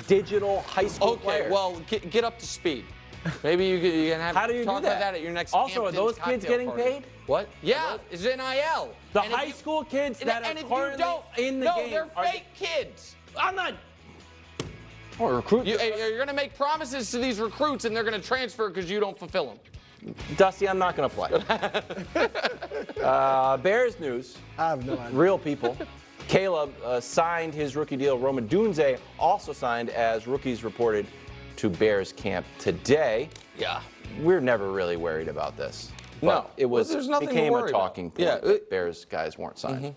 digital high school players. Okay, well, get up to speed. Maybe you can have How do you talk do that? about that at your next Also, are Hamptons those kids cocktail getting party. paid? What? Yeah, it's NIL. The And if high you- school kids that and are if you currently don't, in the no, game. they're fake kids. I'm not. Or recruit. You're going to make promises to these recruits, and they're going to transfer because you don't fulfill them. Dusty, I'm not going to play. Bears news. I have no idea. Real people. Caleb signed his rookie deal. Roman Dunze also signed as rookies reported to Bears camp today. Yeah. We're never really worried about this. No. But it was Well, there's nothing to became a worry about. talking point. Yeah. That Bears guys weren't signed.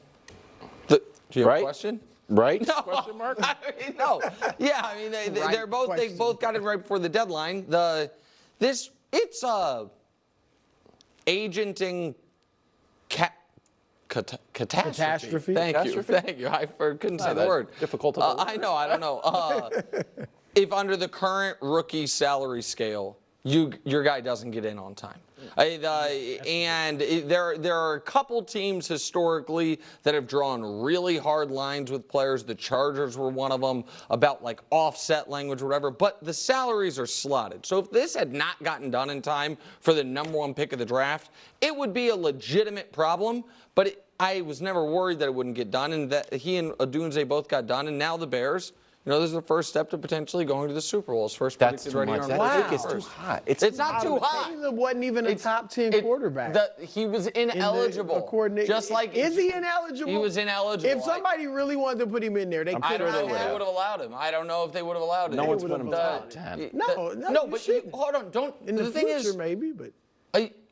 Do you have Right? a question? Right? No. Question mark? I mean, no. Yeah, I mean, they both got it right before the deadline. It's agenting catastrophe. Thank you. I couldn't say the word. Difficult to believe. I know. I don't know. If under the current rookie salary scale, your guy doesn't get in on time. And there are a couple teams historically that have drawn really hard lines with players. The Chargers were one of them, about like offset language or whatever. But the salaries are slotted. So if this had not gotten done in time for the #1 pick of the draft, it would be a legitimate problem. But I was never worried that it wouldn't get done, and that he and Odunze both got done. And now the Bears, this is the first step to potentially going to the Super Bowl. His first That's predicted too right much. here on That February pick is 1st. too hot. It's not too hot. Caleb wasn't even a top 10 quarterback. He was ineligible. Just like is he ineligible? He was ineligible. If somebody really wanted to put him in there, they could. I don't know if they would have allowed him. I don't know if they would have allowed it. No one's put him top 10. No, but hold on. Don't. In the thing future, is, maybe, but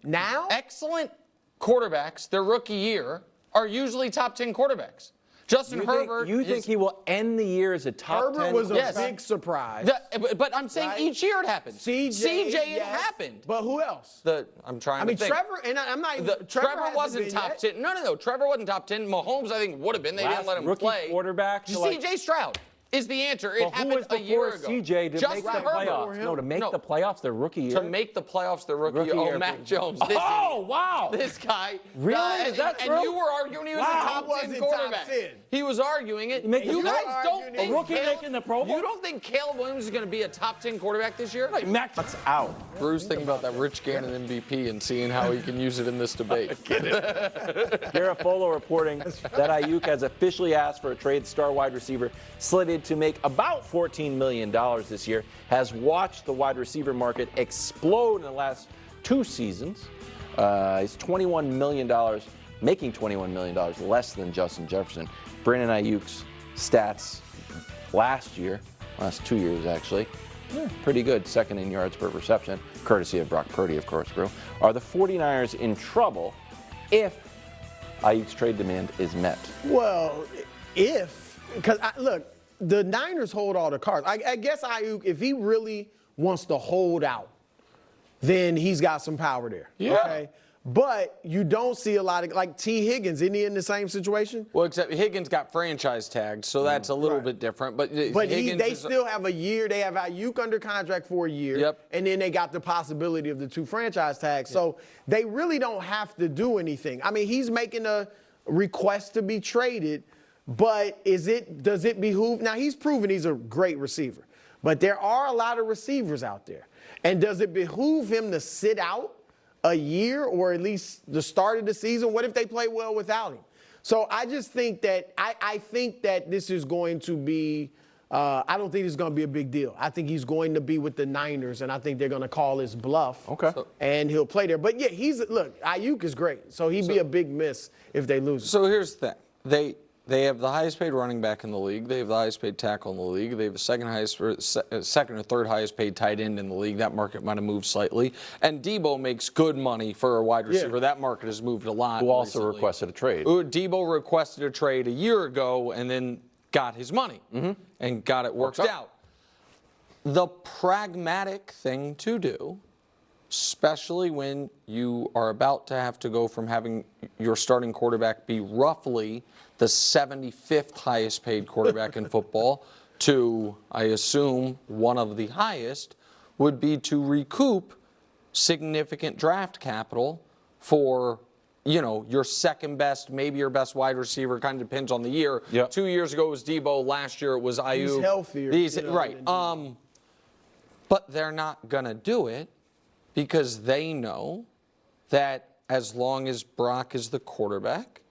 now excellent quarterbacks, their rookie year, are usually top 10 quarterbacks. Justin Herbert. You think he will end the year as a top 10? Herbert was a big surprise. But I'm saying each year it happened. CJ it happened. But who else? I'm trying to think. Trevor, and I'm not even. Trevor wasn't top 10. No. Trevor wasn't top 10. Mahomes, I think, would have been. They didn't let him play. Quarterback. CJ Stroud is the answer. It happened a year ago. CJ to make the playoffs. No, to make the playoffs their rookie year. To make the playoffs their rookie year. Oh, Mac Jones. Wow. This guy. Really? Is that true? And you were arguing he was a top 10 quarterback. He was arguing it. You guys don't think a rookie making the Pro Bowl? You don't think Caleb Williams is going to be a top 10 quarterback this year? Mac's out. Bruce thinking about that Rich Gannon MVP and seeing how he can use it in this debate. Garofalo reporting that Ayuk has officially asked for a trade. Star wide receiver slated to make about $14 million this year, has watched the wide receiver market explode in the last 2 seasons. He's $21 million, making $21 million less than Justin Jefferson. Brandon Ayuk's stats last 2 years actually, pretty good. Second in yards per reception, courtesy of Brock Purdy, of course, Brew. Are the 49ers in trouble if Ayuk's trade demand is met? Well, because look, the Niners hold all the cards. I guess Ayuk, if he really wants to hold out, then he's got some power there. Yeah. Okay? But you don't see a lot of, like T. Higgins, isn't he in the same situation? Well, except Higgins got franchise tagged, so that's a little bit different. But they still have a year. They have Ayuk under contract for a year. Yep. And then they got the possibility of the 2 franchise tags. So they really don't have to do anything. I mean, he's making a request to be traded, but does it behoove? Now, he's proven he's a great receiver, but there are a lot of receivers out there. And does it behoove him to sit out a year or at least the start of the season? What if they play well without him? So I just think that I think that this is going to be I don't think it's going to be a big deal. I think he's going to be with the Niners, and I think they're going to call his bluff. Okay. And he'll play there. But, yeah, Ayuk is great. So he'd be a big miss if they lose. So here's the thing. They have the highest paid running back in the league. They have the highest paid tackle in the league. They have the second or third highest paid tight end in the league. That market might have moved slightly. And Debo makes good money for a wide receiver. Yeah. That market has moved a lot. Who also requested a trade. Debo requested a trade a year ago and then got his money and got it worked out. The pragmatic thing to do, especially when you are about to have to go from having your starting quarterback be roughly the 75th highest paid quarterback in football to, I assume, one of the highest, would be to recoup significant draft capital for your second best, maybe your best wide receiver. Kind of depends on the year. Yep. 2 years ago it was Debo. Last year it was Ayuk. He's healthier. Right. But they're not going to do it because they know that as long as Brock is the quarterback,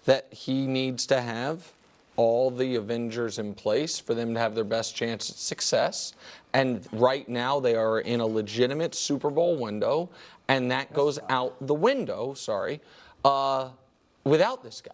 that he needs to have all the Avengers in place for them to have their best chance at success. And right now they are in a legitimate Super Bowl window, and that goes out the window, without this guy.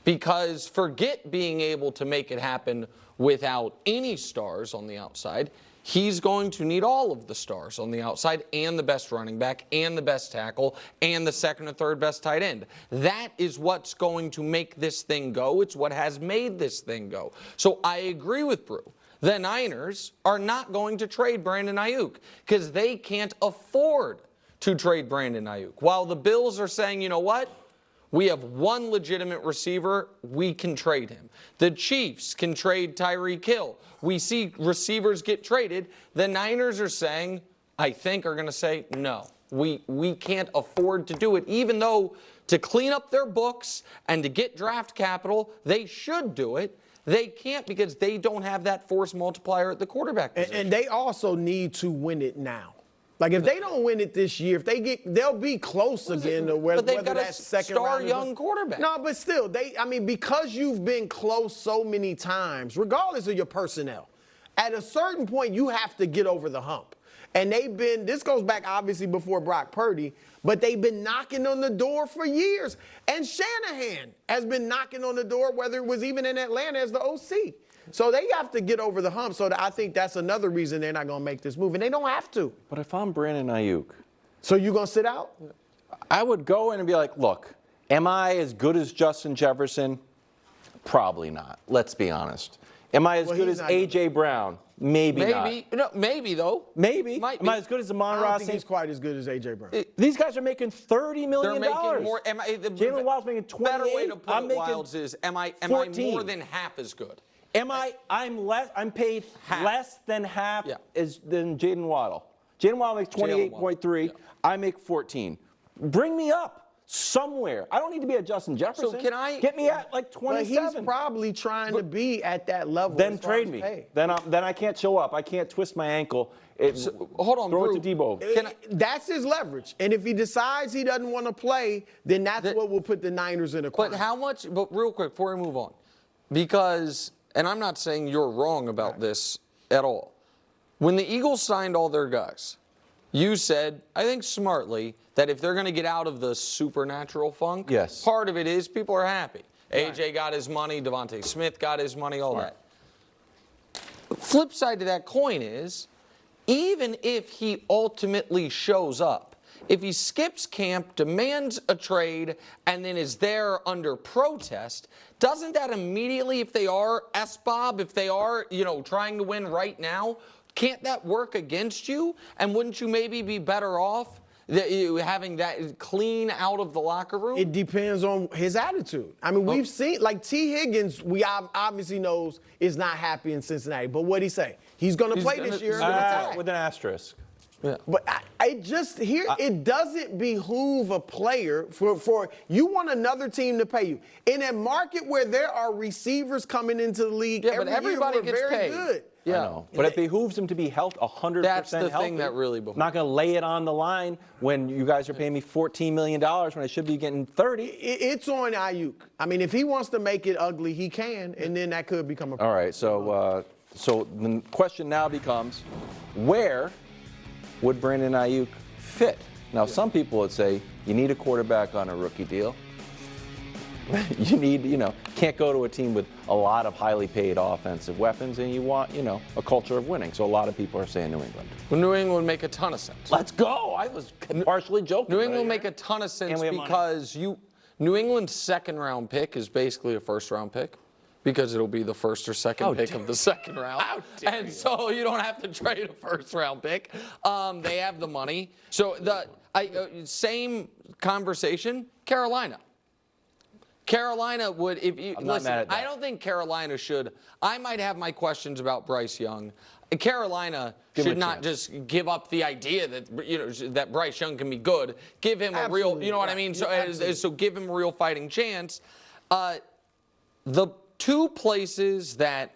Because forget being able to make it happen without any stars on the outside. He's going to need all of the stars on the outside and the best running back and the best tackle and the second or third best tight end. That is what's going to make this thing go. It's what has made this thing go. So I agree with Brew. The Niners are not going to trade Brandon Ayuk because they can't afford to trade Brandon Ayuk. While the Bills are saying, you know what? We have one legitimate receiver. We can trade him. The Chiefs can trade Tyreek Hill. We see receivers get traded. The Niners are saying, I think, are going to say, no, we can't afford to do it, even though to clean up their books and to get draft capital, they should do it. They can't because they don't have that force multiplier at the quarterback position. And they also need to win it now. Like if they don't win it this year, if they they'll be close again to whether that second round. Young quarterback. No, but still, because you've been close so many times, regardless of your personnel, at a certain point you have to get over the hump. And this goes back obviously before Brock Purdy, but they've been knocking on the door for years. And Shanahan has been knocking on the door, whether it was even in Atlanta as the OC. So they have to get over the hump. So I think that's another reason they're not going to make this move. And they don't have to. But if I'm Brandon Ayuk. So you going to sit out? I would go in and be like, look, am I as good as Justin Jefferson? Probably not. Let's be honest. Am I as good as A.J. Brown? Maybe not. No, maybe, though. Maybe. Might Am be. I as good as Amon I don't Ross? think he's quite as good as A.J. Brown. These guys are making $30 million. They're making more. Jalen Wild's making 28. Better way to put I'm it, making Wilds, is am I 14. more than half as good? I'm paid half. less than half than Jaden Waddle. Jaden Waddle makes 28.3. Yeah. I make 14. Bring me up somewhere. I don't need to be at Justin Jefferson. So can I get me at like 27? But he's probably trying to be at that level. Then trade me. Then I can't show up. I can't twist my ankle. Hold on, throw Brew. it to Debo. That's his leverage. And if he decides he doesn't want to play, then that's what will put the Niners in a corner. But how much? But real quick before we move on, because. And I'm not saying you're wrong about this at all. When the Eagles signed all their guys, you said, I think smartly, that if they're going to get out of the supernatural funk, part of it is people are happy. Right. AJ got his money, Devontae Smith got his money, all that. Flip side to that coin is, even if he ultimately shows up, if he skips camp, demands a trade, and then is there under protest, doesn't that immediately, if they are SBOB, if they are, trying to win right now, can't that work against you? And wouldn't you maybe be better off having that clean out of the locker room? It depends on his attitude. I mean, we've seen, like T. Higgins, we obviously knows is not happy in Cincinnati. But what'd he say? He's going to play this year. With an asterisk. Yeah. But it doesn't behoove a player for you want another team to pay you. In a market where there are receivers coming into the league but everybody gets very paid. Good. Yeah. I know. But it behooves him to be 100% That's the healthy. thing that really behooves. I'm not going to lay it on the line when you guys are paying me $14 million when I should be getting 30. It's on Ayuk. I mean, if he wants to make it ugly, he can, and then that could become a problem. All right, so the question now becomes, where would Brandon Ayuk fit? Now, some people would say you need a quarterback on a rookie deal. You need, can't go to a team with a lot of highly paid offensive weapons, and you want, a culture of winning. So a lot of people are saying New England. Well, New England would make a ton of sense. Let's go. I was partially joking. New England would make a ton of sense because New England's second-round pick is basically a first-round pick. Because it'll be the first or second pick of the second round. And so you don't have to trade a first-round pick. They have the money. So same conversation, Carolina. Carolina would, if you listen, I don't think Carolina should. I might have my questions about Bryce Young. Carolina should not just give up the idea that that Bryce Young can be good. Give him a real, you know what I mean? So give him a real fighting chance. The two places that,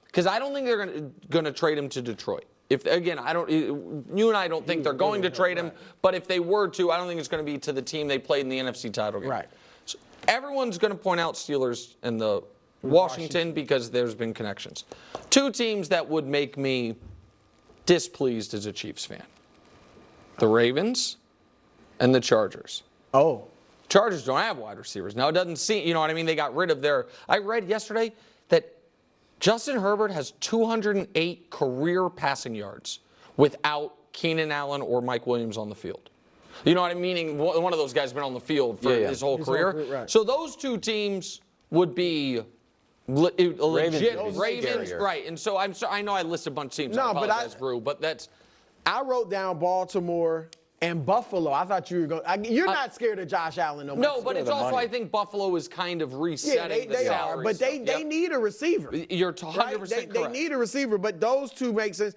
because I don't think they're going to trade him to Detroit. If again, you and I don't think they're going to trade him, but if they were to, I don't think it's going to be to the team they played in the NFC title game. Right. So everyone's going to point out Steelers and the Washington because there's been connections. Two teams that would make me displeased as a Chiefs fan: the Ravens and the Chargers. Oh. Chargers don't have wide receivers. Now, it doesn't seem, you know what I mean? They got rid of their. I read yesterday that Justin Herbert has 208 career passing yards without Keenan Allen or Mike Williams on the field. You know what I mean? Meaning one of those guys has been on the field for his whole career. Right. So those two teams would be legit Ravens, right? And so I know I listed a bunch of teams. No, I apologize, Brew, but that's. I wrote down Baltimore and Buffalo. I thought you were going. You're not scared of Josh Allen no more. No, but it's also, I think Buffalo is kind of resetting the salary. But they need a receiver. You're 100% correct. They need a receiver, but those two make sense.